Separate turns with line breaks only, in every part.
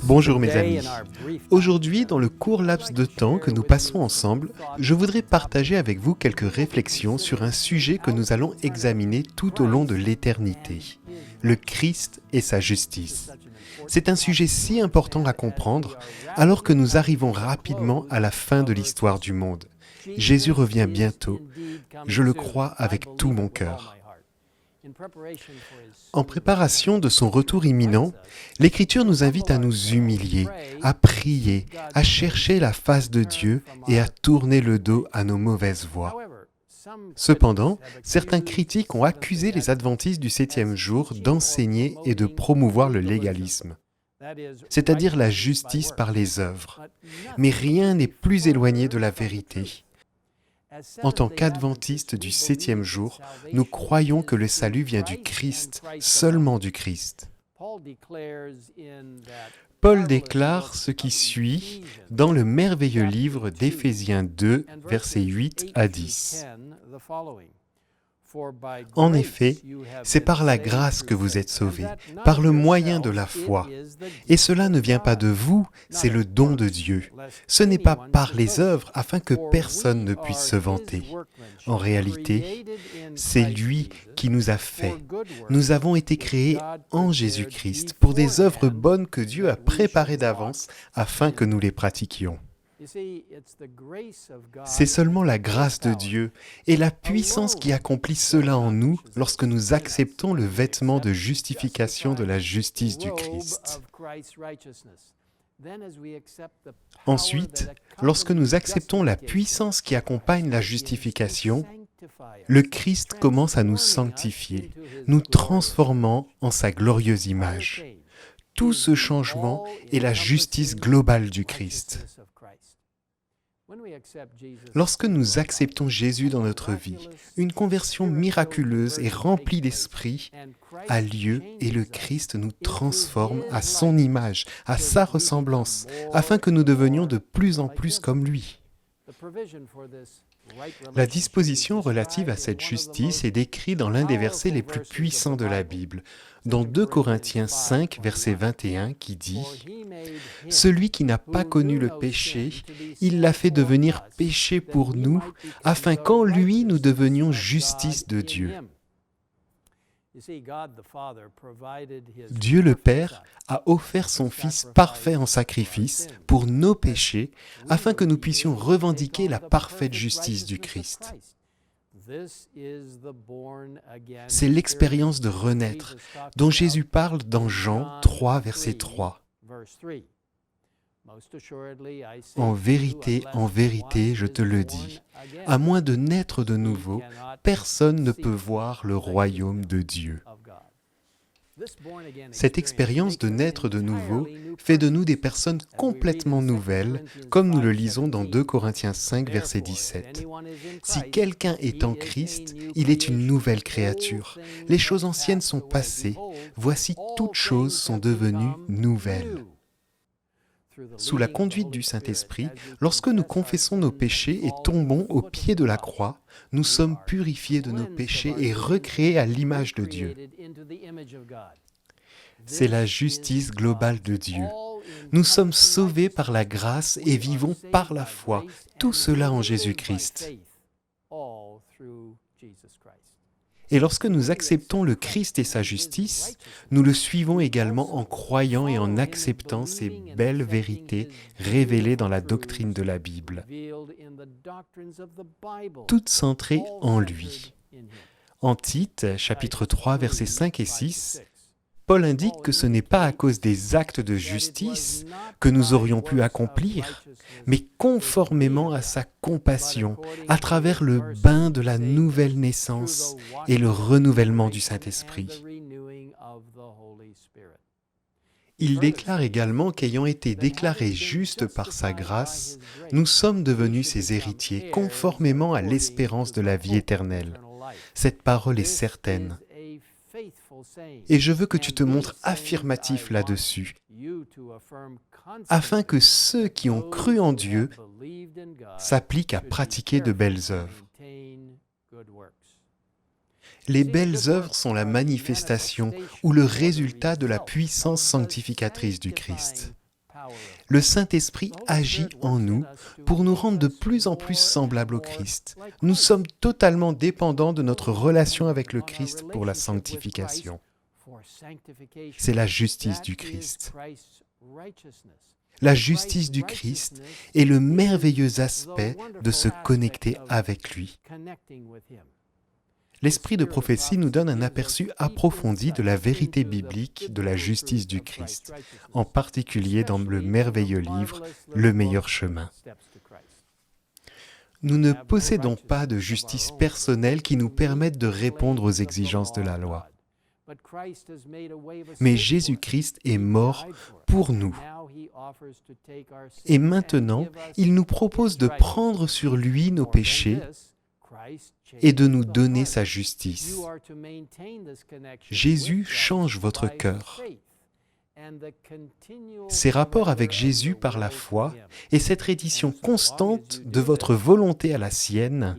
Bonjour mes amis. Aujourd'hui, dans le court laps de temps que nous passons ensemble, je voudrais partager avec vous quelques réflexions sur un sujet que nous allons examiner tout au long de l'éternité, le Christ et sa justice. C'est un sujet si important à comprendre alors que nous arrivons rapidement à la fin de l'histoire du monde. Jésus revient bientôt, je le crois avec tout mon cœur. En préparation de son retour imminent, l'Écriture nous invite à nous humilier, à prier, à chercher la face de Dieu et à tourner le dos à nos mauvaises voies. Cependant, certains critiques ont accusé les adventistes du 7e jour d'enseigner et de promouvoir le légalisme, c'est-à-dire la justice par les œuvres. Mais rien n'est plus éloigné de la vérité. En tant qu'adventistes du 7e jour, nous croyons que le salut vient du Christ, seulement du Christ. Paul déclare ce qui suit dans le merveilleux livre d'Éphésiens 2, versets 8 à 10. En effet, c'est par la grâce que vous êtes sauvés, par le moyen de la foi. Et cela ne vient pas de vous, c'est le don de Dieu. Ce n'est pas par les œuvres afin que personne ne puisse se vanter. En réalité, c'est lui qui nous a fait. Nous avons été créés en Jésus-Christ pour des œuvres bonnes que Dieu a préparées d'avance afin que nous les pratiquions. C'est seulement la grâce de Dieu et la puissance qui accomplit cela en nous lorsque nous acceptons le vêtement de justification de la justice du Christ. Ensuite, lorsque nous acceptons la puissance qui accompagne la justification, le Christ commence à nous sanctifier, nous transformant en sa glorieuse image. Tout ce changement est la justice globale du Christ. Lorsque nous acceptons Jésus dans notre vie, une conversion miraculeuse et remplie d'esprit a lieu et le Christ nous transforme à son image, à sa ressemblance, afin que nous devenions de plus en plus comme lui. La disposition relative à cette justice est décrite dans l'un des versets les plus puissants de la Bible, dans 2 Corinthiens 5, verset 21, qui dit « Celui qui n'a pas connu le péché, il l'a fait devenir péché pour nous, afin qu'en lui nous devenions justice de Dieu. » Dieu le Père a offert son Fils parfait en sacrifice pour nos péchés, afin que nous puissions revendiquer la parfaite justice du Christ. C'est l'expérience de renaître, dont Jésus parle dans Jean 3, verset 3. En vérité, je te le dis, à moins de naître de nouveau, personne ne peut voir le royaume de Dieu. Cette expérience de naître de nouveau fait de nous des personnes complètement nouvelles, comme nous le lisons dans 2 Corinthiens 5, verset 17. Si quelqu'un est en Christ, il est une nouvelle créature. Les choses anciennes sont passées, voici toutes choses sont devenues nouvelles. Sous la conduite du Saint-Esprit, lorsque nous confessons nos péchés et tombons au pied de la croix, nous sommes purifiés de nos péchés et recréés à l'image de Dieu. C'est la justice globale de Dieu. Nous sommes sauvés par la grâce et vivons par la foi, tout cela en Jésus-Christ. Et lorsque nous acceptons le Christ et sa justice, nous le suivons également en croyant et en acceptant ces belles vérités révélées dans la doctrine de la Bible, toutes centrées en lui. En Tite, chapitre 3, versets 5 et 6, Paul indique que ce n'est pas à cause des actes de justice que nous aurions pu accomplir, mais conformément à sa compassion, à travers le bain de la nouvelle naissance et le renouvellement du Saint-Esprit. Il déclare également qu'ayant été déclarés justes par sa grâce, nous sommes devenus ses héritiers conformément à l'espérance de la vie éternelle. Cette parole est certaine. Et je veux que tu te montres affirmatif là-dessus, afin que ceux qui ont cru en Dieu s'appliquent à pratiquer de belles œuvres. Les belles œuvres sont la manifestation ou le résultat de la puissance sanctificatrice du Christ. Le Saint-Esprit agit en nous pour nous rendre de plus en plus semblables au Christ. Nous sommes totalement dépendants de notre relation avec le Christ pour la sanctification. C'est la justice du Christ. La justice du Christ est le merveilleux aspect de se connecter avec lui. L'esprit de prophétie nous donne un aperçu approfondi de la vérité biblique de la justice du Christ, en particulier dans le merveilleux livre « Le meilleur chemin ». Nous ne possédons pas de justice personnelle qui nous permette de répondre aux exigences de la loi. Mais Jésus-Christ est mort pour nous. Et maintenant, il nous propose de prendre sur lui nos péchés et de nous donner sa justice. Jésus change votre cœur. Ces rapports avec Jésus par la foi et cette reddition constante de votre volonté à la sienne,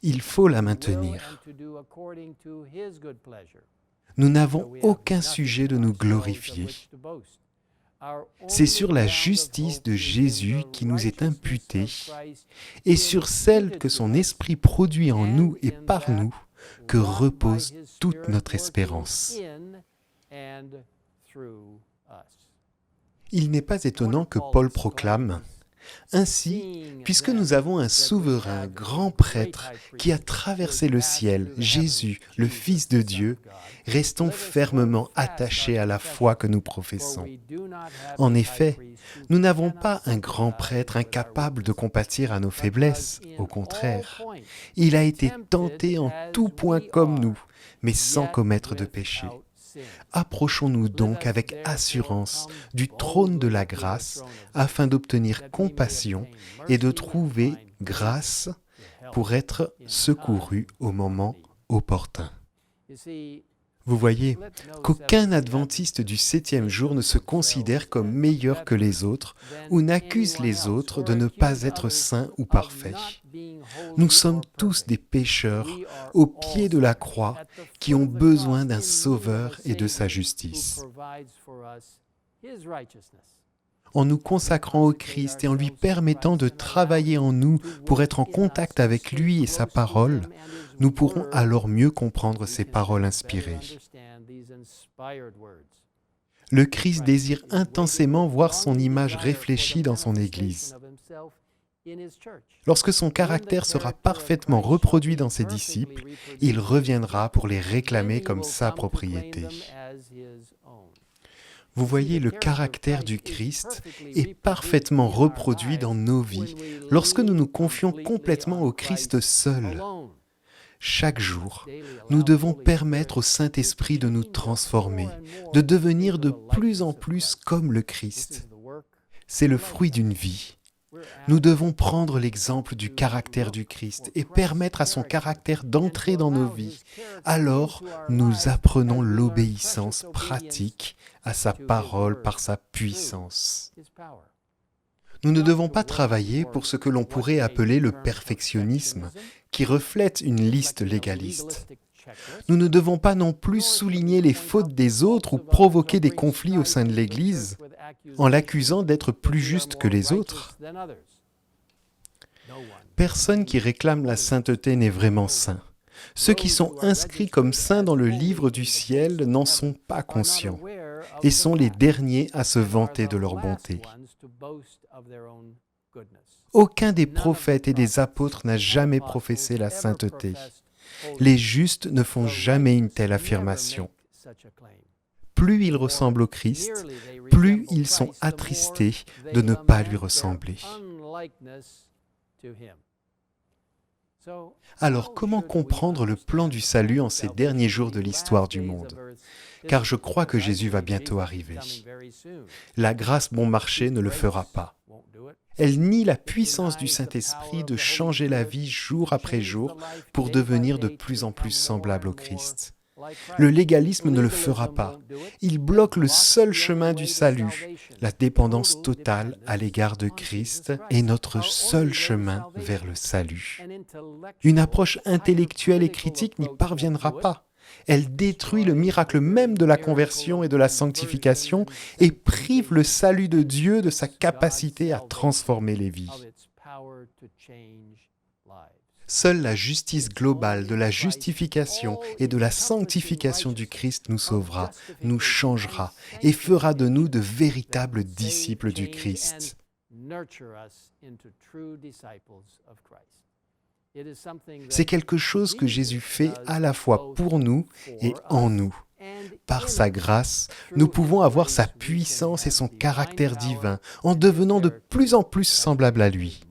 il faut la maintenir. Nous n'avons aucun sujet de nous glorifier. C'est sur la justice de Jésus qui nous est imputée et sur celle que son Esprit produit en nous et par nous que repose toute notre espérance. Il n'est pas étonnant que Paul proclame « Ainsi, puisque nous avons un souverain grand prêtre qui a traversé le ciel, Jésus, le Fils de Dieu, restons fermement attachés à la foi que nous professons. En effet, nous n'avons pas un grand prêtre incapable de compatir à nos faiblesses, au contraire. Il a été tenté en tout point comme nous, mais sans commettre de péché. Approchons-nous donc avec assurance du trône de la grâce afin d'obtenir compassion et de trouver grâce pour être secourus au moment opportun. » Vous voyez qu'aucun adventiste du 7e jour ne se considère comme meilleur que les autres ou n'accuse les autres de ne pas être saints ou parfaits. Nous sommes tous des pécheurs au pied de la croix qui ont besoin d'un sauveur et de sa justice. En nous consacrant au Christ et en lui permettant de travailler en nous pour être en contact avec lui et sa parole, nous pourrons alors mieux comprendre ses paroles inspirées. Le Christ désire intensément voir son image réfléchie dans son Église. Lorsque son caractère sera parfaitement reproduit dans ses disciples, il reviendra pour les réclamer comme sa propriété. Vous voyez, le caractère du Christ est parfaitement reproduit dans nos vies lorsque nous nous confions complètement au Christ seul. Chaque jour, nous devons permettre au Saint-Esprit de nous transformer, de devenir de plus en plus comme le Christ. C'est le fruit d'une vie. Nous devons prendre l'exemple du caractère du Christ et permettre à son caractère d'entrer dans nos vies. Alors, nous apprenons l'obéissance pratique à sa parole par sa puissance. Nous ne devons pas travailler pour ce que l'on pourrait appeler le perfectionnisme, qui reflète une liste légaliste. Nous ne devons pas non plus souligner les fautes des autres ou provoquer des conflits au sein de l'Église en l'accusant d'être plus juste que les autres. Personne qui réclame la sainteté n'est vraiment saint. Ceux qui sont inscrits comme saints dans le livre du ciel n'en sont pas conscients et sont les derniers à se vanter de leur bonté. Aucun des prophètes et des apôtres n'a jamais professé la sainteté. Les justes ne font jamais une telle affirmation. Plus ils ressemblent au Christ, plus ils sont attristés de ne pas lui ressembler. Alors, comment comprendre le plan du salut en ces derniers jours de l'histoire du monde ? Car je crois que Jésus va bientôt arriver. La grâce bon marché ne le fera pas. Elle nie la puissance du Saint-Esprit de changer la vie jour après jour pour devenir de plus en plus semblable au Christ. Le légalisme ne le fera pas. Il bloque le seul chemin du salut. La dépendance totale à l'égard de Christ est notre seul chemin vers le salut. Une approche intellectuelle et critique n'y parviendra pas. Elle détruit le miracle même de la conversion et de la sanctification et prive le salut de Dieu de sa capacité à transformer les vies. Seule la justice globale de la justification et de la sanctification du Christ nous sauvera, nous changera et fera de nous de véritables disciples du Christ. C'est quelque chose que Jésus fait à la fois pour nous et en nous. Par sa grâce, nous pouvons avoir sa puissance et son caractère divin en devenant de plus en plus semblables à lui.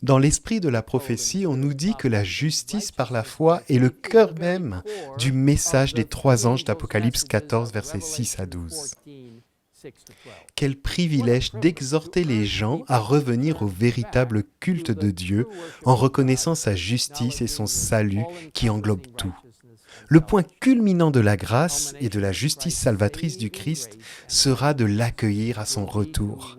Dans l'esprit de la prophétie, on nous dit que la justice par la foi est le cœur même du message des 3 anges d'Apocalypse 14, versets 6 à 12. Quel privilège d'exhorter les gens à revenir au véritable culte de Dieu en reconnaissant sa justice et son salut qui englobe tout. Le point culminant de la grâce et de la justice salvatrice du Christ sera de l'accueillir à son retour.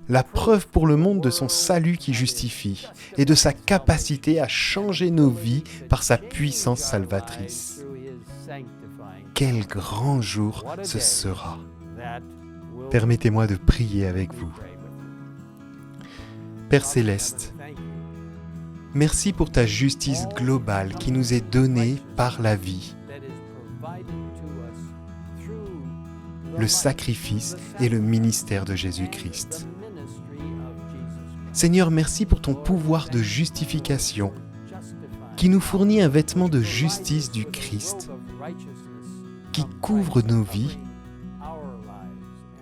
La preuve pour le monde de son salut qui justifie et de sa capacité à changer nos vies par sa puissance salvatrice. Quel grand jour ce sera! Permettez-moi de prier avec vous. Père Céleste, merci pour ta justice globale qui nous est donnée par la vie, le sacrifice et le ministère de Jésus-Christ. Seigneur, merci pour ton pouvoir de justification qui nous fournit un vêtement de justice du Christ qui couvre nos vies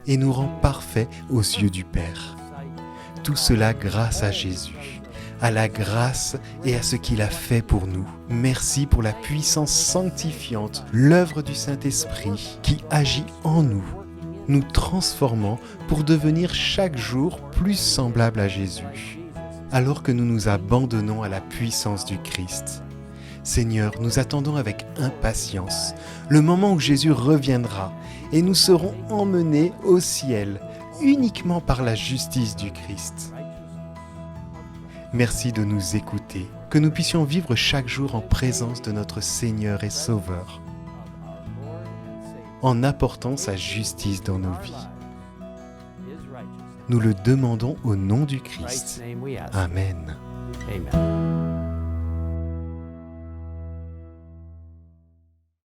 et nous rend parfaits aux yeux du Père. Tout cela grâce à Jésus, à la grâce et à ce qu'il a fait pour nous. Merci pour la puissance sanctifiante, l'œuvre du Saint-Esprit qui agit en nous, nous transformant pour devenir chaque jour plus semblables à Jésus, alors que nous nous abandonnons à la puissance du Christ. Seigneur, nous attendons avec impatience le moment où Jésus reviendra et nous serons emmenés au ciel uniquement par la justice du Christ. Merci de nous écouter, que nous puissions vivre chaque jour en présence de notre Seigneur et Sauveur, en apportant sa justice dans nos vies. Nous le demandons au nom du Christ. Amen.
Amen.